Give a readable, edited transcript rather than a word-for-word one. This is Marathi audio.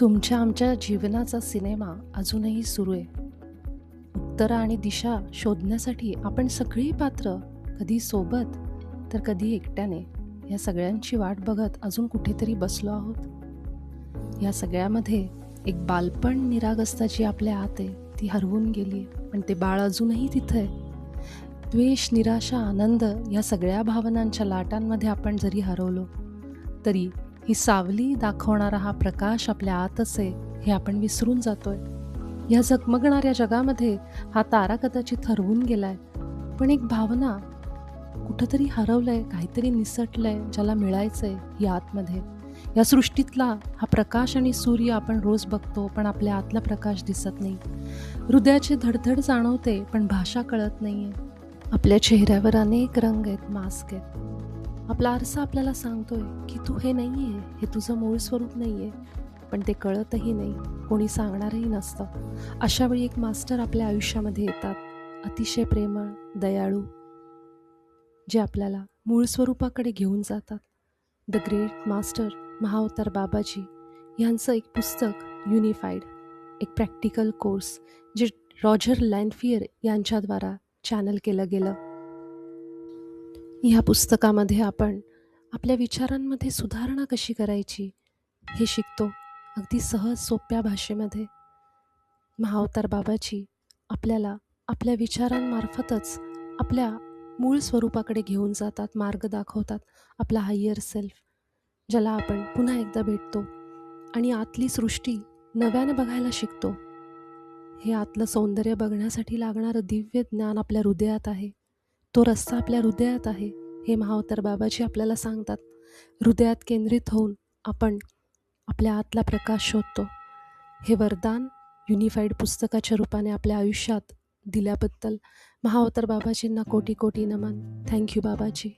तुमच्या आमच्या जीवनाचा सिनेमा अजूनही सुरू आहे. उत्तरं आणि दिशा शोधण्यासाठी आपण सगळी पात्र कधी सोबत तर कधी एकट्याने या सगळ्यांची वाट बघत अजून कुठेतरी बसलो आहोत. या सगळ्यामध्ये एक बालपण निरागसता आपल्या आत आहे ती हरवून गेली आहे, पण ते बाळ अजूनही तिथं आहे. द्वेष, निराशा, आनंद या सगळ्या भावनांच्या लाटांमध्ये आपण जरी हरवलो तरी ही सावली दाखवणारा हा प्रकाश आपल्या आतच आहे हे आपण विसरून जातोय. या झगमगणाऱ्या जगामध्ये हा तारा कदाचित हरवून गेलाय, पण एक भावना कुठंतरी हरवलंय, काहीतरी निसटलंय ज्याला मिळायचंय ही आतमध्ये. या सृष्टीतला हा प्रकाश आणि सूर्य आपण रोज बघतो, पण आपल्या आतला प्रकाश दिसत नाही. हृदयाची धडधड जाणवते, पण भाषा कळत नाहीये. आपल्या चेहऱ्यावर अनेक रंग आहेत, मास्क आहेत. आपला आरसा आपल्याला सांगतोय की तू हे नाहीये, हे तुझं मूळ स्वरूप नाहीये, पण ते कळतही नाही, कोणी सांगणारही नसतं. अशा वेळी एक मास्टर आपल्या आयुष्यामध्ये येतात, अतिशय प्रेमळ, दयाळू, जे आपल्याला मूळ स्वरूपाकडे घेऊन जातात. द ग्रेट मास्टर महाअवतार बाबाजी यांचं एक पुस्तक युनिफाईड, एक प्रॅक्टिकल कोर्स जे रॉजर लँडफियर यांच्याद्वारा चॅनल केलं गेलं. ह्या पुस्तकामध्ये आपण आपल्या विचारांमध्ये सुधारणा कशी करायची हे शिकतो, अगदी सहज सोप्या भाषेमध्ये. महाअवतार बाबाजी आपल्याला आपल्या विचारांमार्फतच आपल्या मूळ स्वरूपाकडे घेऊन जातात, मार्ग दाखवतात. आपला हायर सेल्फ ज्याला आपण पुन्हा एकदा भेटतो आणि आतली सृष्टी नव्याने बघायला शिकतो. हे आतलं सौंदर्य बघण्यासाठी लागणारं दिव्य ज्ञान आपल्या हृदयात आहे. तो रस्ता आपल्या हृदयात आहे हे महाअवतार बाबाजी आपल्याला सांगतात. हृदयात केंद्रित होऊन आपण आपल्या आतला प्रकाश शोधतो. हे वरदान युनिफाईड पुस्तकाच्या रूपाने आपल्या आयुष्यात दिल्याबद्दल महाअवतार बाबाजींना कोटी कोटी नमन. थँक्यू बाबाजी.